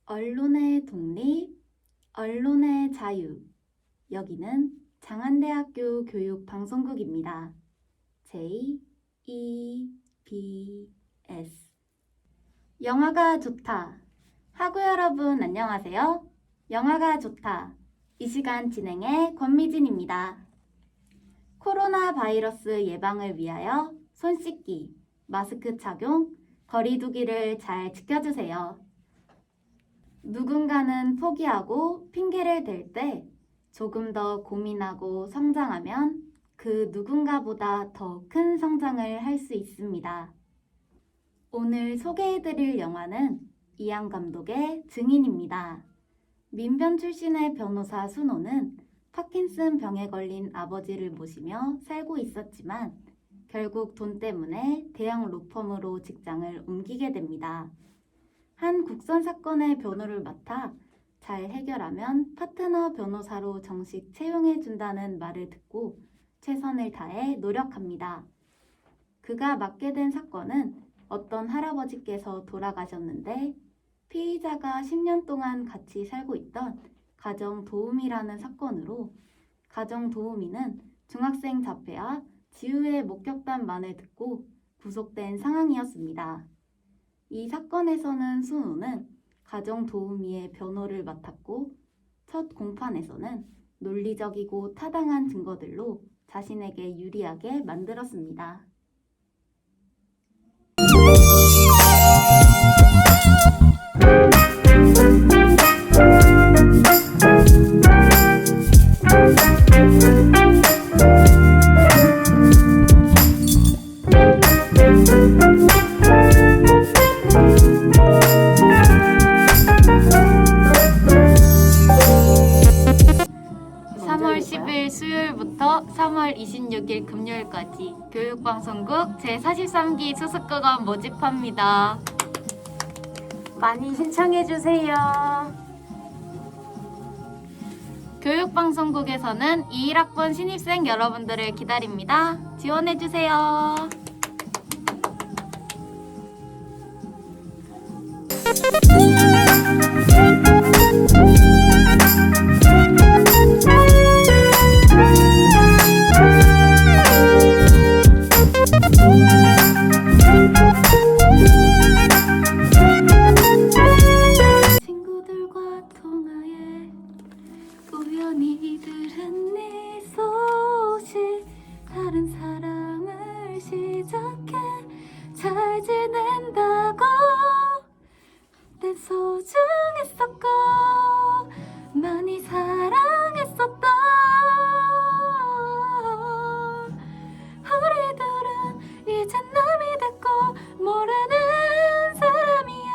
언론의 독립, 언론의 자유. 여기는 장안대학교 교육방송국입니다. JEBS. 영화가 좋다. 학우 여러분 안녕하세요. 영화가 좋다. 이 시간 진행의 권미진입니다. 코로나 바이러스 예방을 위하여 손 씻기, 마스크 착용, 거리 두기를 잘 지켜주세요. 누군가는 포기하고 핑계를 댈 때 조금 더 고민하고 성장하면 그 누군가보다 더 큰 성장을 할 수 있습니다. 오늘 소개해드릴 영화는 이양 감독의 증인입니다. 민변 출신의 변호사 순호는 파킨슨 병에 걸린 아버지를 모시며 살고 있었지만 결국 돈 때문에 대형 로펌으로 직장을 옮기게 됩니다. 한 국선 사건의 변호를 맡아 잘 해결하면 파트너 변호사로 정식 채용해준다는 말을 듣고 최선을 다해 노력합니다. 그가 맡게 된 사건은 어떤 할아버지께서 돌아가셨는데 피의자가 10년 동안 같이 살고 있던 가정도우미라는 사건으로 가정도우미는 중학생 자폐와 지우의 목격담만을 듣고 구속된 상황이었습니다. 이 사건에서는 순우는 가정도우미의 변호를 맡았고 첫 공판에서는 논리적이고 타당한 증거들로 자신에게 유리하게 만들었습니다. 수요일부터 3월 26일 금요일까지 교육방송국 제43기 수습극원 모집합니다. 많이 신청해주세요. 교육방송국에서는 21학번 신입생 여러분들을 기다립니다. 지원해주세요. 친구들과 통화에 우연히 들은 네 소식, 다른 사랑을 시작해 잘 지낸다고. 난 소중했었고 많이 사랑했었던 우리들은 이젠 남이 됐고 모르는 사람이야.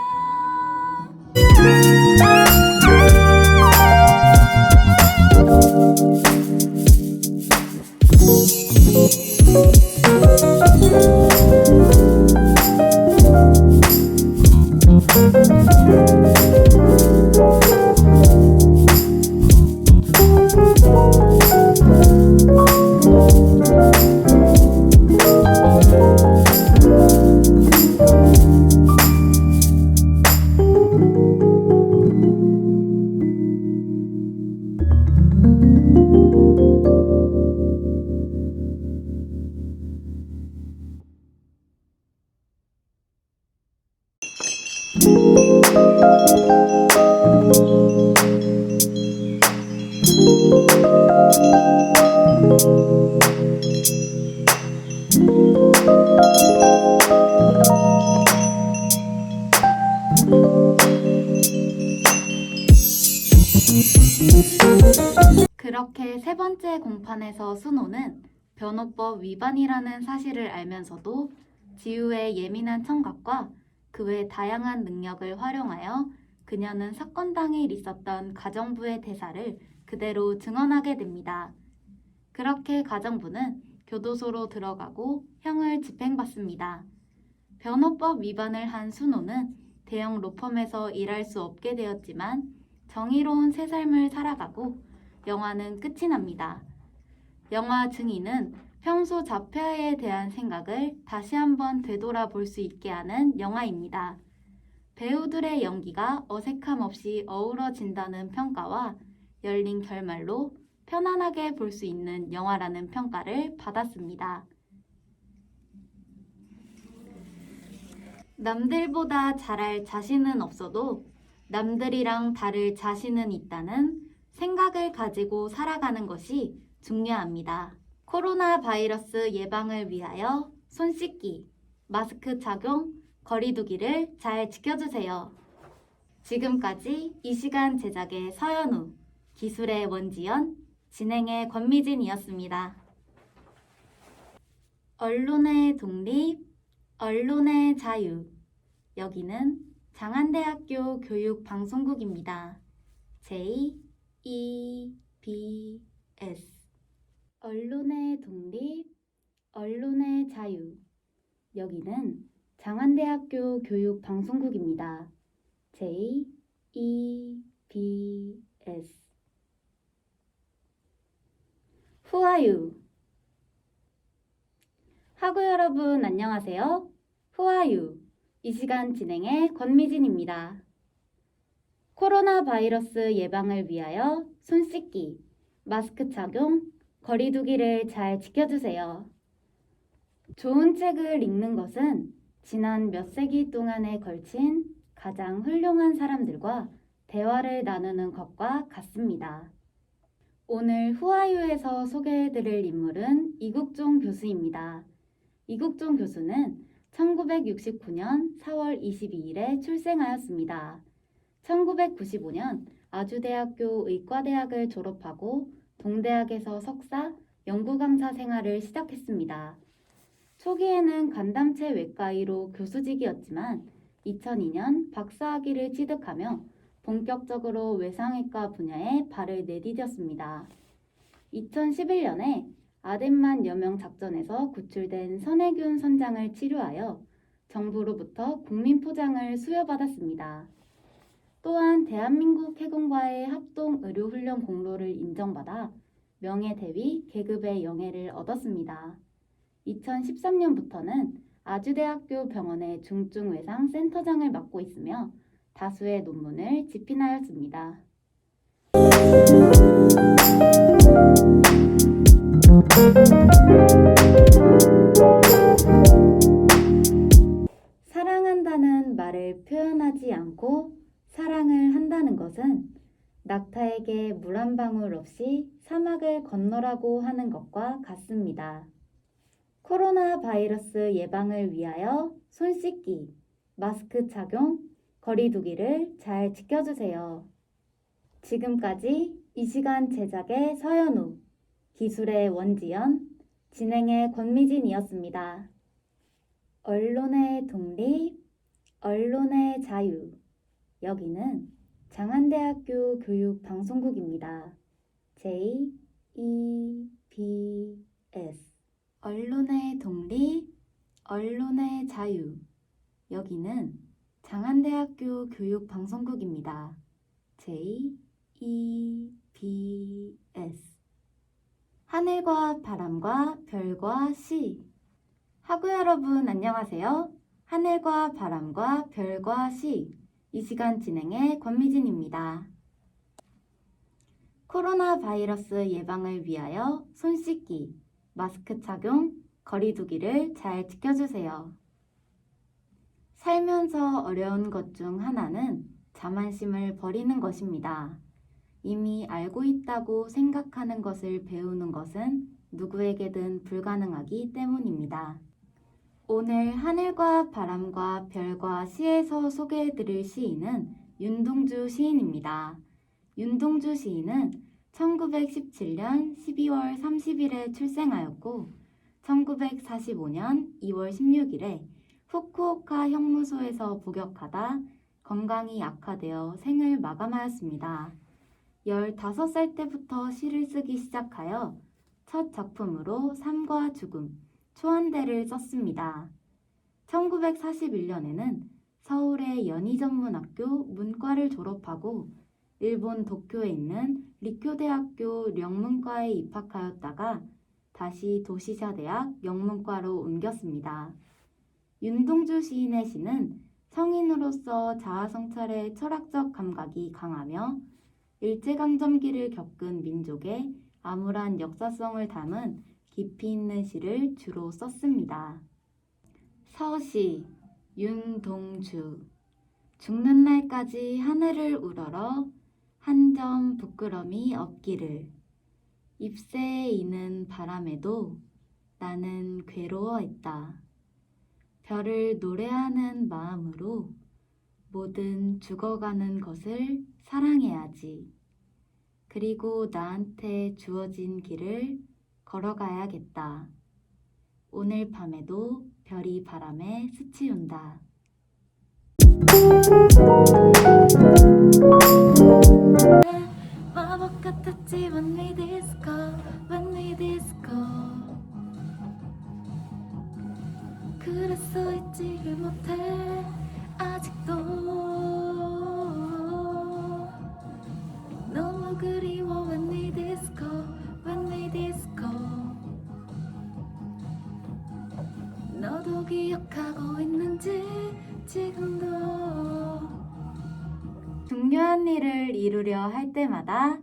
그렇게 세 번째 공판에서 순호는 변호법 위반이라는 사실을 알면서도 지우의 예민한 청각과 그 외 다양한 능력을 활용하여 그녀는 사건 당일 있었던 가정부의 대사를 그대로 증언하게 됩니다. 그렇게 가정부는 교도소로 들어가고 형을 집행받습니다. 변호법 위반을 한 순호는 대형 로펌에서 일할 수 없게 되었지만 정의로운 새 삶을 살아가고 영화는 끝이 납니다. 영화 증인은 평소 자폐아에 대한 생각을 다시 한번 되돌아볼 수 있게 하는 영화입니다. 배우들의 연기가 어색함 없이 어우러진다는 평가와 열린 결말로 편안하게 볼 수 있는 영화라는 평가를 받았습니다. 남들보다 잘할 자신은 없어도 남들이랑 다를 자신은 있다는 생각을 가지고 살아가는 것이 중요합니다. 코로나 바이러스 예방을 위하여 손 씻기, 마스크 착용, 거리 두기를 잘 지켜주세요. 지금까지 이 시간 제작의 서연우, 기술의 원지연, 진행의 권미진이었습니다. 언론의 독립, 언론의 자유. 여기는 장안대학교 교육방송국입니다. JEBS. 언론의 독립, 언론의 자유. 여기는 장안대학교 교육방송국입니다. JEBS. Who are you? 학우 여러분 안녕하세요. Who are you? 이 시간 진행의 권미진입니다. 코로나 바이러스 예방을 위하여 손 씻기, 마스크 착용, 거리 두기를 잘 지켜주세요. 좋은 책을 읽는 것은 지난 몇 세기 동안에 걸친 가장 훌륭한 사람들과 대화를 나누는 것과 같습니다. 오늘 후아유에서 소개해드릴 인물은 이국종 교수입니다. 이국종 교수는 1969년 4월 22일에 출생하였습니다. 1995년 아주대학교 의과대학을 졸업하고 동대학에서 석사, 연구강사 생활을 시작했습니다. 초기에는 간담체 외과의로 교수직이었지만 2002년 박사학위를 취득하며 본격적으로 외상외과 분야에 발을 내디뎠습니다. 2011년에 아덴만 여명 작전에서 구출된 선혜균 선장을 치료하여 정부로부터 국민포장을 수여받았습니다. 또한 대한민국 해군과의 합동 의료훈련 공로를 인정받아 명예대위 계급의 영예를 얻었습니다. 2013년부터는 아주대학교 병원의 중증외상 센터장을 맡고 있으며 다수의 논문을 집필하였습니다. 사랑한다는 말을 표현하지 않고 사랑을 한다는 것은 낙타에게 물 한 방울 없이 사막을 건너라고 하는 것과 같습니다. 코로나 바이러스 예방을 위하여 손 씻기, 마스크 착용, 거리 두기를 잘 지켜주세요. 지금까지 이 시간 제작의 서연우, 기술의 원지연, 진행의 권미진이었습니다. 언론의 독립, 언론의 자유. 여기는 장안대학교 교육방송국입니다. JEBS. 언론의 독립, 언론의 자유. 여기는 장안대학교 교육방송국입니다. JEBS. 하늘과 바람과 별과 시. 학우 여러분 안녕하세요. 하늘과 바람과 별과 시. 이 시간 진행의 권미진입니다. 코로나 바이러스 예방을 위하여 손 씻기, 마스크 착용, 거리 두기를 잘 지켜주세요. 살면서 어려운 것 중 하나는 자만심을 버리는 것입니다. 이미 알고 있다고 생각하는 것을 배우는 것은 누구에게든 불가능하기 때문입니다. 오늘 하늘과 바람과 별과 시에서 소개해드릴 시인은 윤동주 시인입니다. 윤동주 시인은 1917년 12월 30일에 출생하였고 1945년 2월 16일에 후쿠오카 형무소에서 복역하다 건강이 악화되어 생을 마감하였습니다. 15살 때부터 시를 쓰기 시작하여 첫 작품으로 삶과 죽음, 초한대를 썼습니다. 1941년에는 서울의 연희전문학교 문과를 졸업하고 일본 도쿄에 있는 리쿄대학교 영문과에 입학하였다가 다시 도시사대학 영문과로 옮겼습니다. 윤동주 시인의 시는 성인으로서 자아성찰의 철학적 감각이 강하며 일제강점기를 겪은 민족의 암울한 역사성을 담은 깊이 있는 시를 주로 썼습니다. 서시 윤동주 죽는 날까지 하늘을 우러러 한 점 부끄럼이 없기를 잎새에 이는 바람에도 나는 괴로워했다. 별을 노래하는 마음으로 모든 죽어가는 것을 사랑해야지. 그리고 나한테 주어진 길을 걸어가야겠다. 오늘 밤에도 별이 바람에 스치운다. 마법 같았지 when we disco, when we disco. 그래서 잊지를 못해 아직도 너무 그리워 when we disco, when we disco. 너도 기억하고 있는지 지금도. 중요한 일을 이루려 할 때마다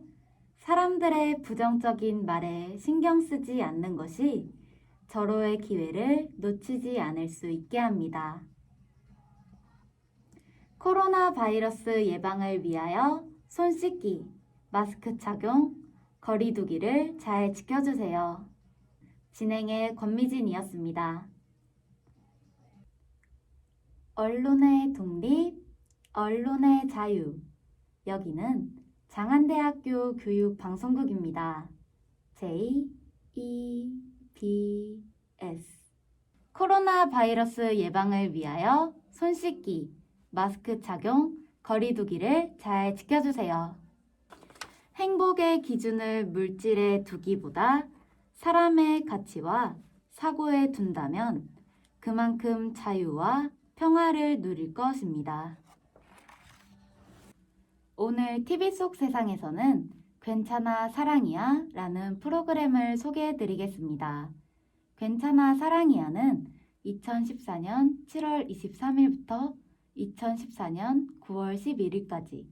사람들의 부정적인 말에 신경 쓰지 않는 것이 절호의 기회를 놓치지 않을 수 있게 합니다. 코로나 바이러스 예방을 위하여 손 씻기, 마스크 착용, 거리 두기를 잘 지켜주세요. 진행의 권미진이었습니다. 언론의 독립, 언론의 자유. 여기는 장안대학교 교육방송국입니다. JEBS. 코로나 바이러스 예방을 위하여 손 씻기, 마스크 착용, 거리 두기를 잘 지켜주세요. 행복의 기준을 물질에 두기보다 사람의 가치와 사고에 둔다면 그만큼 자유와 평화를 누릴 것입니다. 오늘 TV 속 세상에서는 괜찮아 사랑이야 라는 프로그램을 소개해 드리겠습니다. 괜찮아 사랑이야는 2014년 7월 23일부터 2014년 9월 11일까지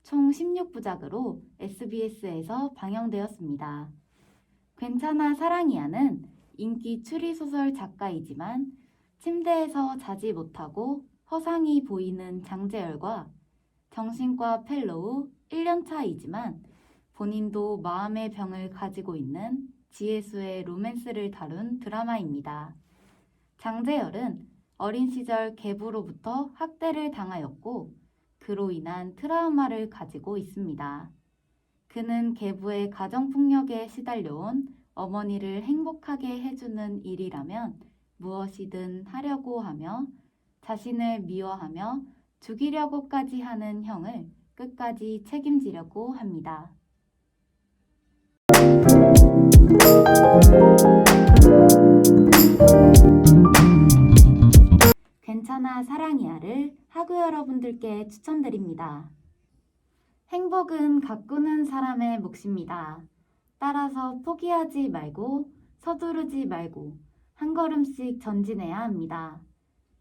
총 16부작으로 SBS에서 방영되었습니다. 괜찮아 사랑이야는 인기 추리소설 작가이지만 침대에서 자지 못하고 허상이 보이는 장재열과 정신과 펠로우 1년차이지만 본인도 마음의 병을 가지고 있는 지혜수의 로맨스를 다룬 드라마입니다. 장재열은 어린 시절 계부로부터 학대를 당하였고 그로 인한 트라우마를 가지고 있습니다. 그는 계부의 가정폭력에 시달려온 어머니를 행복하게 해주는 일이라면 무엇이든 하려고 하며 자신을 미워하며 죽이려고까지 하는 형을 끝까지 책임지려고 합니다. 괜찮아 사랑이야를 학우 여러분들께 추천드립니다. 행복은 가꾸는 사람의 몫입니다. 따라서 포기하지 말고 서두르지 말고 한 걸음씩 전진해야 합니다.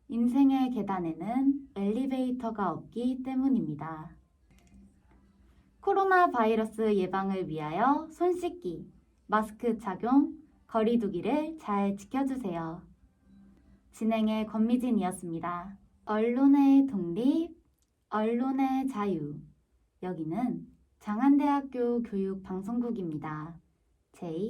인생의 계단에는 엘리베이터가 없기 때문입니다. 코로나 바이러스 예방을 위하여 손 씻기, 마스크 착용, 거리 두기를 잘 지켜주세요. 진행의 권미진이었습니다. 언론의 독립, 언론의 자유. 여기는 장안대학교 교육방송국입니다. JEBS